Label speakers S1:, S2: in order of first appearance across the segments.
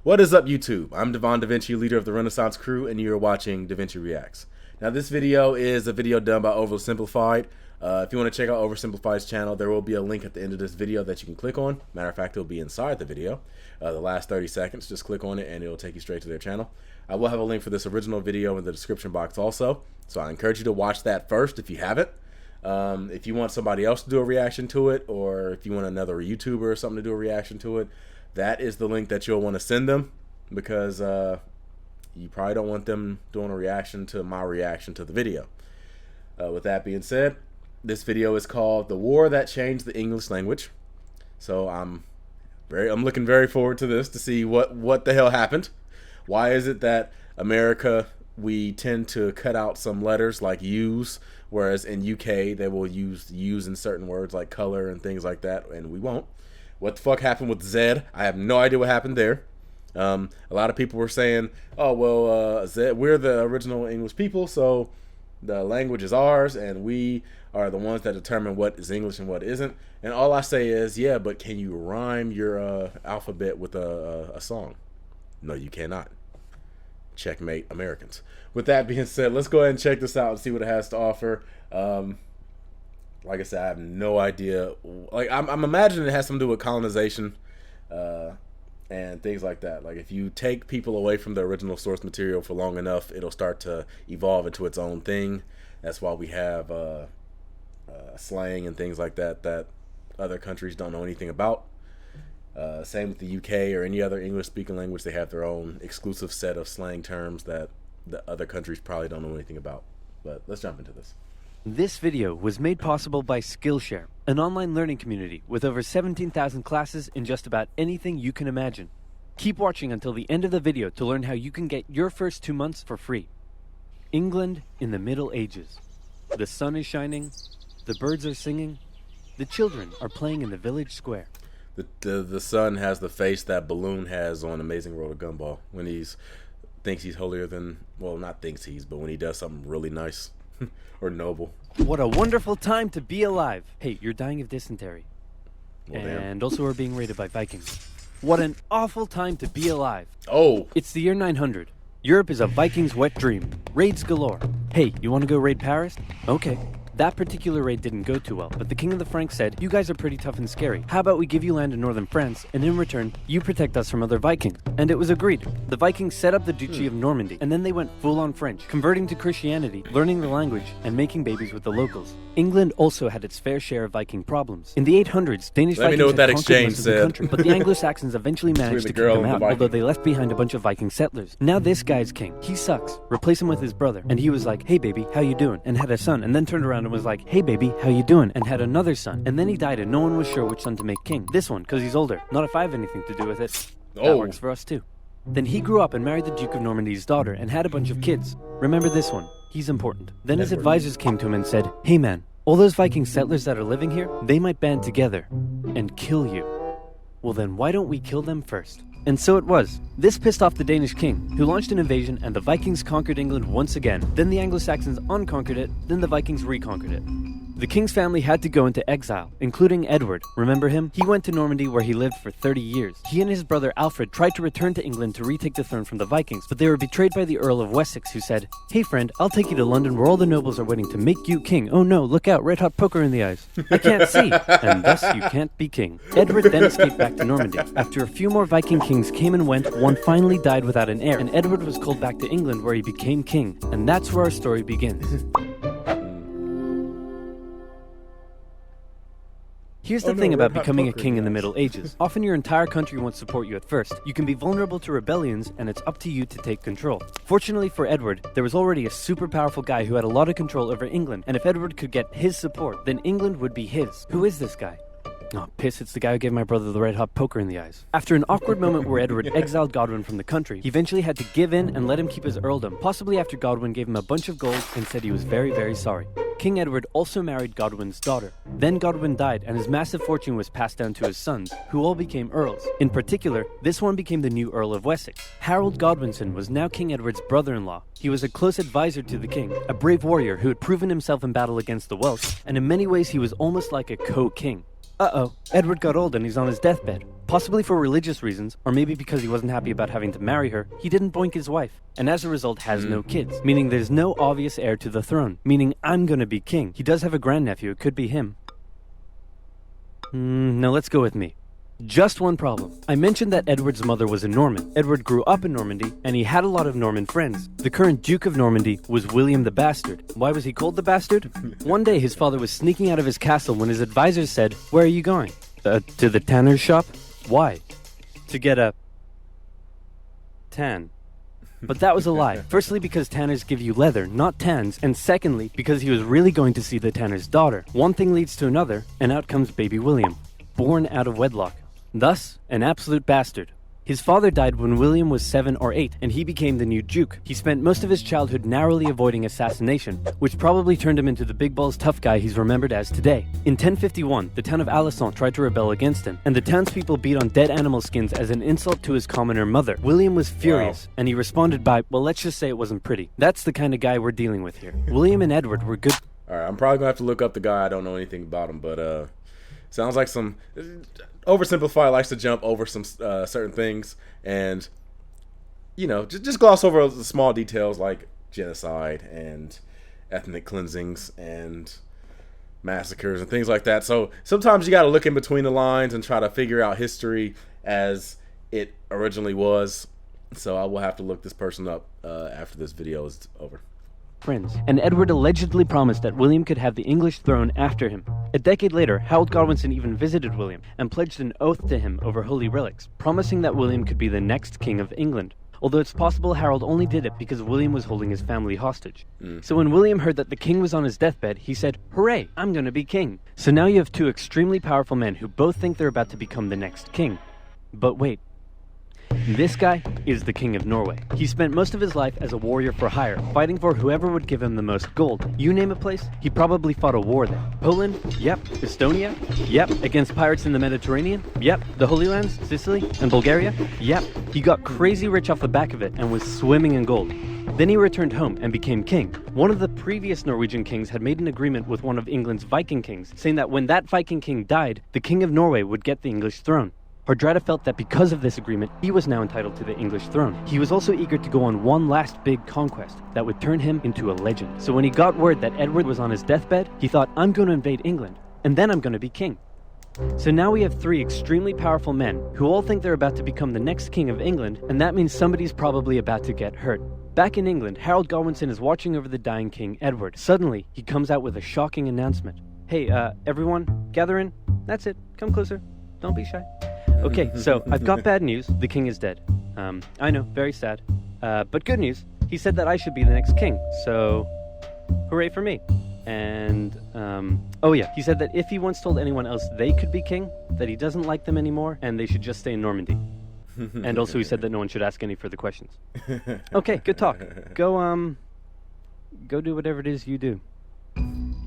S1: What is up, YouTube? I'm Devon DaVinci, leader of the Renaissance crew, and you're watching DaVinci Reacts. Now, this video is a video done by OverSimplified. If you want to check out OverSimplified's channel, there will be a link at the end of this video that you can click on. Matter of fact, it'll be inside the video. The last 30 seconds, just click on it and it'll take you straight to their channel. I will have a link for this original video in the description box also, so I encourage you to watch that first if you haven't. If you want somebody else to do a reaction to it, or if you want another YouTuber or something to do a reaction to it, that is the link that you'll want to send them, because you probably don't want them doing a reaction to my reaction to the video. With that being said, this video is called "The War That Changed the English Language." So I'm looking very forward to this, to see what the hell happened. Why is it that America, we tend to cut out some letters like U's, whereas in UK they will use U's in certain words like color and things like that, and we won't? What the fuck happened with Z? I have no idea what happened there. A lot of people were saying, oh, well, Z, we're the original English people, so the language is ours, and we are the ones that determine what is English and what isn't. And all I say is, yeah, but can you rhyme your alphabet with a song? No, you cannot. Checkmate, Americans. With that being said, let's go ahead and check this out and see what it has to offer. Like I said, I have no idea. Like, I'm imagining it has something to do with colonization and things like that. Like, if you take people away from the original source material for long enough, it'll start to evolve into its own thing. That's why we have slang and things like that that other countries don't know anything about. Same with the UK or any other English-speaking language. They have their own exclusive set of slang terms that the other countries probably don't know anything about. But let's jump into this.
S2: This video was made possible by Skillshare, an online learning community with over 17,000 classes in just about anything you can imagine. Keep watching until the end of the video to learn how you can get your first 2 months for free. England in the Middle Ages. The sun is shining, the birds are singing, the children are playing in the village square.
S1: The son has the face that Balloon has on Amazing World of Gumball when thinks he's holier than, well, not thinks he's, but when he does something really nice or noble.
S2: What a wonderful time to be alive. Hey, you're dying of dysentery.
S1: Well,
S2: and also we're being raided by Vikings. What an awful time to be alive.
S1: Oh.
S2: It's the year 900. Europe is a Viking's wet dream. Raids galore. Hey, you want to go raid Paris? Okay. That particular raid didn't go too well, but the King of the Franks said, you guys are pretty tough and scary. How about we give you land in northern France, and in return, you protect us from other Vikings? And it was agreed. The Vikings set up the Duchy of Normandy, and then they went full-on French, converting to Christianity, learning the language, and making babies with the locals. England also had its fair share of Viking problems. In the 800s, Danish Vikings had conquered most of the country, but the Anglo-Saxons eventually managed to kick them out, although they left behind a bunch of Viking settlers. Now this guy's king. He sucks. Replace him with his brother. And he was like, hey baby, how you doing? And had a son, and then turned around and was like, hey baby, how you doing? And had another son. And then he died and no one was sure which son to make king. This one, because he's older. Not if I have anything to do with it. That works for us too. Then he grew up and married the Duke of Normandy's daughter and had a bunch of kids. Remember this one. He's important. Then his advisors came to him and said, hey man, all those Viking settlers that are living here, they might band together and kill you. Well then why don't we kill them first? And so it was. This pissed off the Danish king, who launched an invasion, and the Vikings conquered England once again. Then the Anglo-Saxons unconquered it, then the Vikings reconquered it. The king's family had to go into exile, including Edward. Remember him? He went to Normandy where he lived for 30 years. He and his brother Alfred tried to return to England to retake the throne from the Vikings, but they were betrayed by the Earl of Wessex, who said, hey friend, I'll take you to London where all the nobles are waiting to make you king. Oh no, look out, red hot poker in the eyes. I can't see, and thus you can't be king. Edward then escaped back to Normandy. After a few more Viking kings came and went, one finally died without an heir, and Edward was called back to England where he became king. And that's where our story begins. Here's the thing about becoming a king in the Middle Ages. Often your entire country won't support you at first. You can be vulnerable to rebellions, and it's up to you to take control. Fortunately for Edward, there was already a super powerful guy who had a lot of control over England, and if Edward could get his support, then England would be his. Who is this guy? Oh, piss, it's the guy who gave my brother the red hot poker in the eyes. After an awkward moment where Edward exiled Godwin from the country, he eventually had to give in and let him keep his earldom, possibly after Godwin gave him a bunch of gold and said he was very, very sorry. King Edward also married Godwin's daughter. Then Godwin died, and his massive fortune was passed down to his sons, who all became earls. In particular, this one became the new Earl of Wessex. Harold Godwinson was now King Edward's brother-in-law. He was a close advisor to the king, a brave warrior who had proven himself in battle against the Welsh, and in many ways he was almost like a co-king. Uh-oh, Edward got old and he's on his deathbed. Possibly for religious reasons, or maybe because he wasn't happy about having to marry her, he didn't boink his wife, and as a result has no kids, meaning there's no obvious heir to the throne, meaning I'm gonna be king. He does have a grandnephew, it could be him. No, let's go with me. Just one problem. I mentioned that Edward's mother was a Norman. Edward grew up in Normandy, and he had a lot of Norman friends. The current Duke of Normandy was William the Bastard. Why was he called the Bastard? One day his father was sneaking out of his castle when his advisors said, "Where are you going?" To the tanner's shop? Why? To get a tan. But that was a lie. Firstly, because tanners give you leather, not tans, and secondly, because he was really going to see the tanner's daughter. One thing leads to another, and out comes baby William, born out of wedlock. Thus, an absolute bastard. His father died when William was 7 or 8, and he became the new Duke. He spent most of his childhood narrowly avoiding assassination, which probably turned him into the big balls tough guy he's remembered as today. In 1051, the town of Alençon tried to rebel against him, and the townspeople beat on dead animal skins as an insult to his commoner mother. William was furious, and he responded by, well, let's just say it wasn't pretty. That's the kind of guy we're dealing with here. William and Edward were good.
S1: Alright, I'm probably going to have to look up the guy. I don't know anything about him, but sounds like some... Oversimplified likes to jump over some certain things and, you know, just gloss over the small details like genocide and ethnic cleansings and massacres and things like that. So sometimes you got to look in between the lines and try to figure out history as it originally was. So I will have to look this person up after this video is over.
S2: Friends, and Edward allegedly promised that William could have the English throne after him. A decade later, Harold Godwinson even visited William and pledged an oath to him over holy relics, promising that William could be the next king of England. Although it's possible Harold only did it because William was holding his family hostage. So when William heard that the king was on his deathbed, he said, "Hooray, I'm gonna be king." So now you have two extremely powerful men who both think they're about to become the next king. But wait. This guy is the King of Norway. He spent most of his life as a warrior for hire, fighting for whoever would give him the most gold. You name a place, he probably fought a war there. Poland? Yep. Estonia? Yep. Against pirates in the Mediterranean? Yep. The Holy Lands? Sicily? And Bulgaria? Yep. He got crazy rich off the back of it and was swimming in gold. Then he returned home and became king. One of the previous Norwegian kings had made an agreement with one of England's Viking kings, saying that when that Viking king died, the King of Norway would get the English throne. Hardrada felt that because of this agreement, he was now entitled to the English throne. He was also eager to go on one last big conquest that would turn him into a legend. So when he got word that Edward was on his deathbed, he thought, I'm going to invade England, and then I'm going to be king. So now we have three extremely powerful men who all think they're about to become the next king of England, and that means somebody's probably about to get hurt. Back in England, Harold Godwinson is watching over the dying King Edward. Suddenly, he comes out with a shocking announcement. Hey, everyone, gather in. That's it. Come closer. Don't be shy. Okay, so I've got bad news. The king is dead. I know, very sad. But good news. He said that I should be the next king. So, hooray for me. And, oh yeah, he said that if he once told anyone else they could be king, that he doesn't like them anymore, and they should just stay in Normandy. And also he said that no one should ask any further questions. Okay, good talk. Go do whatever it is you do.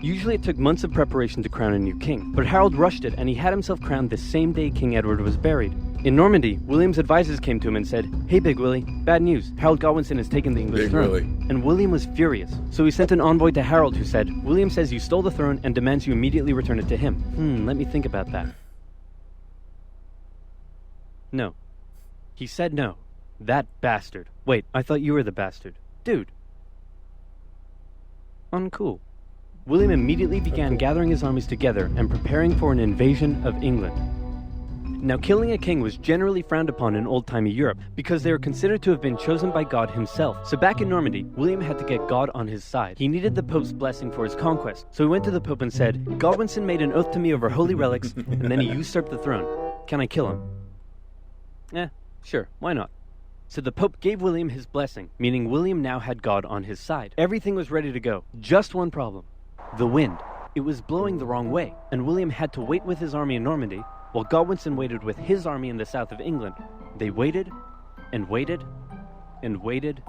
S2: Usually it took months of preparation to crown a new king, but Harold rushed it and he had himself crowned the same day King Edward was buried. In Normandy, William's advisors came to him and said, "Hey Big Willie, bad news, Harold Godwinson has taken the English throne." Willie. And William was furious, so he sent an envoy to Harold who said, "William says you stole the throne and demands you immediately return it to him." Let me think about that. No. He said no. That bastard. Wait, I thought you were the bastard. Dude. Uncool. William immediately began gathering his armies together and preparing for an invasion of England. Now, killing a king was generally frowned upon in old-timey Europe because they were considered to have been chosen by God himself. So back in Normandy, William had to get God on his side. He needed the Pope's blessing for his conquest. So he went to the Pope and said, "Godwinson made an oath to me over holy relics, and then he usurped the throne. Can I kill him?" Sure, why not? So the Pope gave William his blessing, meaning William now had God on his side. Everything was ready to go. Just one problem. The wind. It was blowing the wrong way, and William had to wait with his army in Normandy, while Godwinson waited with his army in the south of England. They waited, and waited, and waited,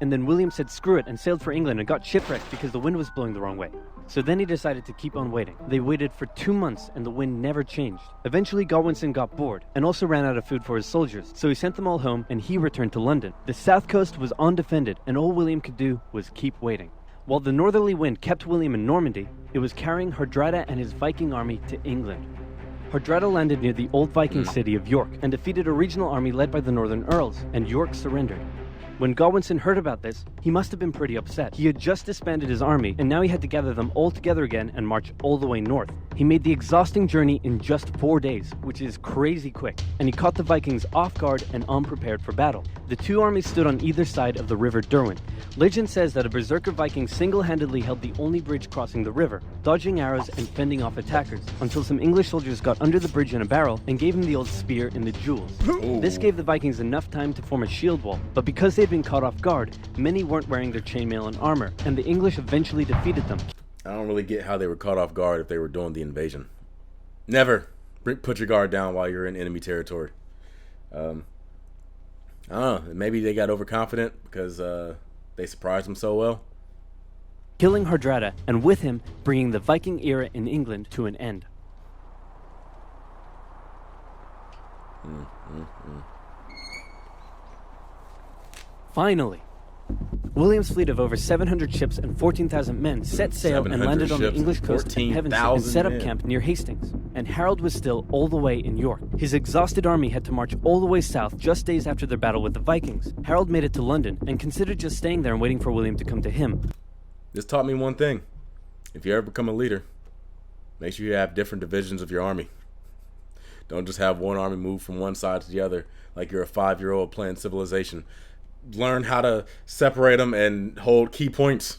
S2: and then William said screw it and sailed for England and got shipwrecked because the wind was blowing the wrong way. So then he decided to keep on waiting. They waited for 2 months and the wind never changed. Eventually Godwinson got bored and also ran out of food for his soldiers, so he sent them all home and he returned to London. The south coast was undefended and all William could do was keep waiting. While the northerly wind kept William in Normandy, it was carrying Hardrada and his Viking army to England. Hardrada landed near the old Viking city of York and defeated a regional army led by the Northern Earls, and York surrendered. When Godwinson heard about this, he must have been pretty upset. He had just disbanded his army, and now he had to gather them all together again and march all the way north. He made the exhausting journey in just 4 days, which is crazy quick, and he caught the Vikings off guard and unprepared for battle. The two armies stood on either side of the River Derwent. Legend says that a berserker Viking single-handedly held the only bridge crossing the river, dodging arrows and fending off attackers, until some English soldiers got under the bridge in a barrel and gave him the old spear in the jewels. This gave the Vikings enough time to form a shield wall, but because they had been caught off guard, many weren't wearing their chainmail and armor, and the English eventually defeated them.
S1: I don't really get how they were caught off guard if they were doing the invasion. Never put your guard down while you're in enemy territory. I don't know. Maybe they got overconfident because they surprised them so well.
S2: Killing Hardrada, and with him, bringing the Viking era in England to an end. Finally, William's fleet of over 700 ships and 14,000 men set sail and landed on the English coast at Devon and set up camp near Hastings. And Harold was still all the way in York. His exhausted army had to march all the way south just days after their battle with the Vikings. Harold made it to London and considered just staying there and waiting for William to come to him.
S1: This taught me one thing. If you ever become a leader, make sure you have different divisions of your army. Don't just have one army move from one side to the other like you're a 5-year-old playing Civilization. Learn how to separate them and hold key points.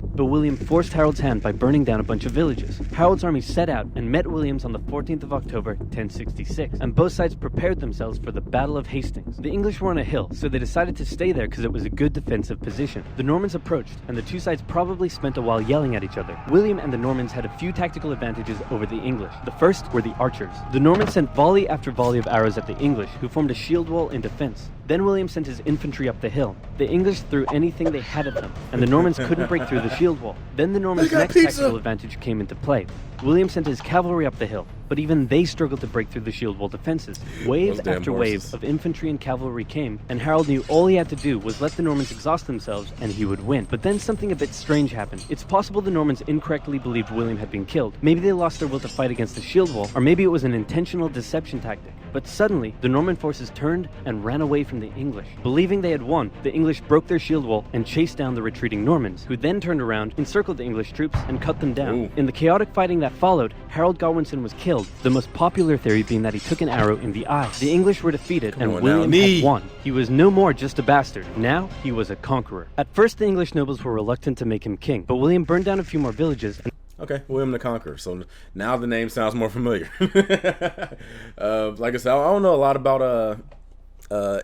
S2: But William forced Harold's hand by burning down a bunch of villages. Harold's army set out and met William's on the 14th of October, 1066, and both sides prepared themselves for the Battle of Hastings. The English were on a hill, so they decided to stay there because it was a good defensive position. The Normans approached, and the two sides probably spent a while yelling at each other. William and the Normans had a few tactical advantages over the English. The first were the archers. The Normans sent volley after volley of arrows at the English, who formed a shield wall in defense. Then William sent his infantry up the hill. The English threw anything they had at them, and the Normans couldn't break through the shield wall. Then the Normans' next tactical advantage came into play. William sent his cavalry up the hill, but even they struggled to break through the shield wall defenses. Wave after wave of infantry and cavalry came, and Harold knew all he had to do was let the Normans exhaust themselves and he would win. But then something a bit strange happened. It's possible the Normans incorrectly believed William had been killed. Maybe they lost their will to fight against the shield wall, or maybe it was an intentional deception tactic. But suddenly, the Norman forces turned and ran away from the English. Believing they had won, the English broke their shield wall and chased down the retreating Normans, who then turned around, encircled the English troops, and cut them down. In the chaotic fighting that followed, Harold Godwinson was killed, the most popular theory being that he took an arrow in the eye. The English were defeated, and William had won. He was no more just a bastard. Now, he was a conqueror. At first, the English nobles were reluctant to make him king, but William burned down a few more villages and
S1: Okay, William the Conqueror. So now the name sounds more familiar. Like I said, I don't know a lot about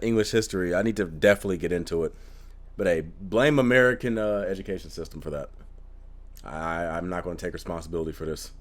S1: English history. I need to definitely get into it. But hey, blame American education system for that. I'm not going to take responsibility for this.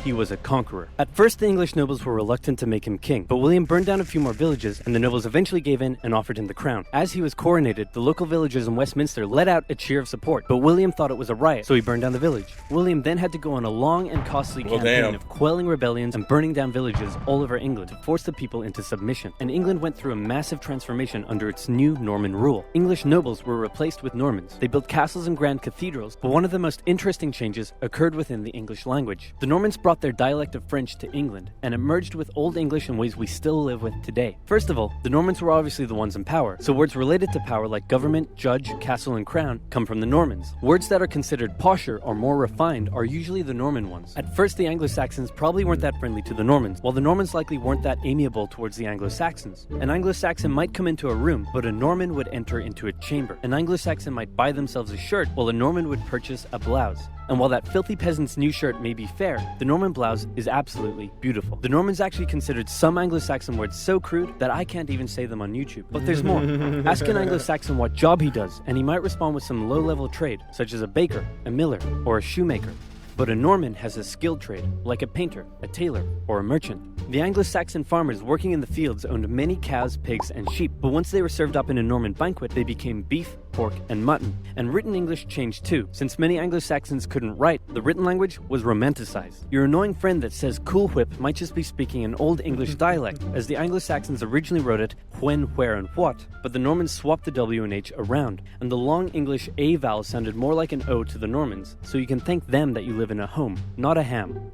S2: He was a conqueror. At first, the English nobles were reluctant to make him king, but William burned down a few more villages, and the nobles eventually gave in and offered him the crown. As he was coronated, the local villagers in Westminster let out a cheer of support, but William thought it was a riot, so he burned down the village. William then had to go on a long and costly campaign of quelling rebellions and burning down villages all over England to force the people into submission, and England went through a massive transformation under its new Norman rule. English nobles were replaced with Normans. They built castles and grand cathedrals, but one of the most interesting changes occurred within the English language. The Normans brought their dialect of French to England, and it merged with Old English in ways we still live with today. First of all, the Normans were obviously the ones in power, so words related to power like government, judge, castle, and crown come from the Normans. Words that are considered posher or more refined are usually the Norman ones. At first, the Anglo-Saxons probably weren't that friendly to the Normans, while the Normans likely weren't that amiable towards the Anglo-Saxons. An Anglo-Saxon might come into a room, but a Norman would enter into a chamber. An Anglo-Saxon might buy themselves a shirt, while a Norman would purchase a blouse. And while that filthy peasant's new shirt may be fair, the Norman blouse is absolutely beautiful. The Normans actually considered some Anglo-Saxon words so crude that I can't even say them on YouTube. But there's more. Ask an Anglo-Saxon what job he does, and he might respond with some low-level trade, such as a baker, a miller, or a shoemaker. But a Norman has a skilled trade, like a painter, a tailor, or a merchant. The Anglo-Saxon farmers working in the fields owned many cows, pigs, and sheep, but once they were served up in a Norman banquet, they became beef, pork, and mutton. And written English changed too. Since many Anglo-Saxons couldn't write, the written language was romanticized. Your annoying friend that says Cool Whip might just be speaking an Old English dialect, as the Anglo-Saxons originally wrote it when, where, and what, but the Normans swapped the W and H around, and the long English A vowel sounded more like an O to the Normans, so you can thank them that you live in a home, not a ham.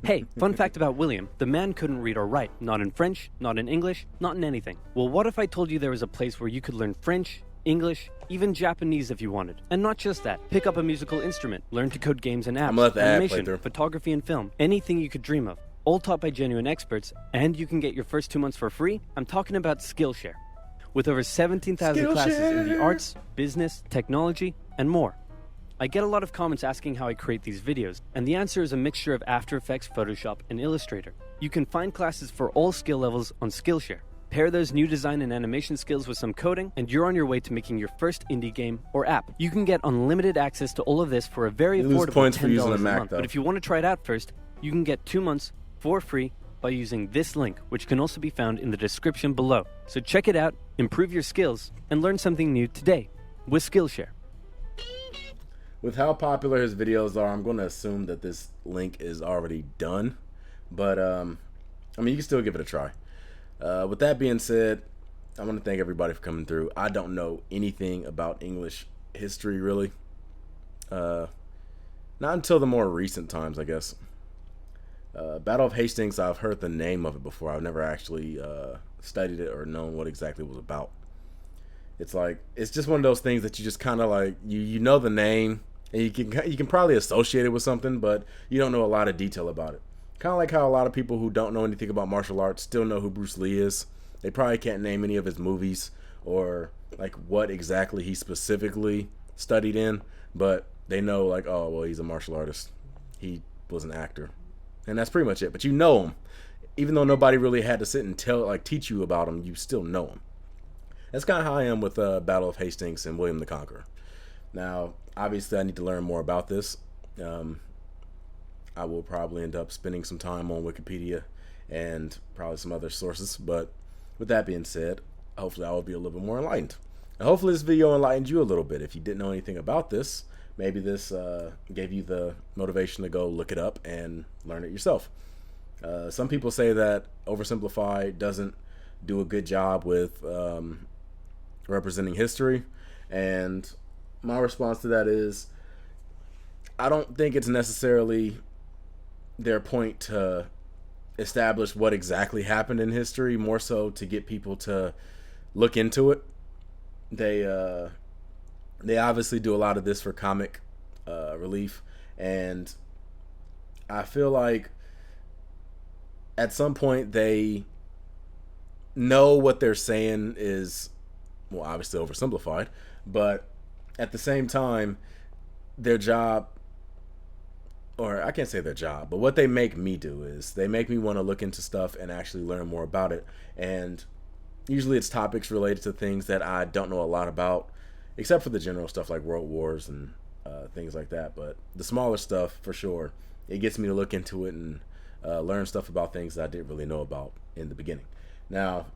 S2: Hey, fun fact about William, the man couldn't read or write, not in French, not in English, not in anything. Well, what if I told you there was a place where you could learn French, English, even Japanese if you wanted? And not just that, pick up a musical instrument, learn to code games and apps, animation, photography and film, anything you could dream of, all taught by genuine experts, and you can get your first 2 months for free. I'm talking about Skillshare. With over 17,000 classes in the arts, business, technology, and more. I get a lot of comments asking how I create these videos, and the answer is a mixture of After Effects, Photoshop, and Illustrator. You can find classes for all skill levels on Skillshare. Pair those new design and animation skills with some coding, and you're on your way to making your first indie game or app. You can get unlimited access to all of this for a very affordable $10 a month. But if you want to try it out first, you can get 2 months for free by using this link, which can also be found in the description below. So check it out, improve your skills, and learn something new today with Skillshare.
S1: With how popular his videos are, I'm going to assume that this link is already done. But, I mean, you can still give it a try. With that being said, I want to thank everybody for coming through. I don't know anything about English history, really. Not until the more recent times, I guess. Battle of Hastings, I've heard the name of it before. I've never actually studied it or known what exactly it was about. It's like, it's just one of those things that you just kind of like, you know the name, and you can probably associate it with something, but you don't know a lot of detail about it. Kind of like how a lot of people who don't know anything about martial arts still know who Bruce Lee is. They probably can't name any of his movies or like what exactly he specifically studied in, but they know like, oh, well, he's a martial artist. He was an actor. And that's pretty much it. But you know him. Even though nobody really had to sit and teach you about him, you still know him. That's kind of how I am with Battle of Hastings and William the Conqueror. Now, obviously, I need to learn more about this. I will probably end up spending some time on Wikipedia and probably some other sources. But with that being said, hopefully I will be a little bit more enlightened. And hopefully this video enlightened you a little bit. If you didn't know anything about this, maybe this gave you the motivation to go look it up and learn it yourself. Some people say that OverSimplified doesn't do a good job with representing history, and my response to that is I don't think it's necessarily their point to establish what exactly happened in history, more so to get people to look into it. They obviously do a lot of this for comic relief, and I feel like at some point they know what they're saying is, well, obviously oversimplified, but at the same time, their job, or I can't say their job, but what they make me do is they make me want to look into stuff and actually learn more about it. And usually it's topics related to things that I don't know a lot about, except for the general stuff like world wars and things like that. But the smaller stuff, for sure, it gets me to look into it and learn stuff about things that I didn't really know about in the beginning. Now,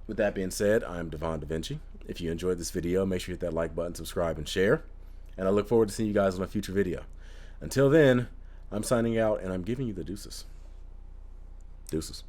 S1: with that being said, I'm Devon DaVinci. If you enjoyed this video, make sure you hit that like button, subscribe, and share. And I look forward to seeing you guys on a future video. Until then, I'm signing out, and I'm giving you the deuces. Deuces.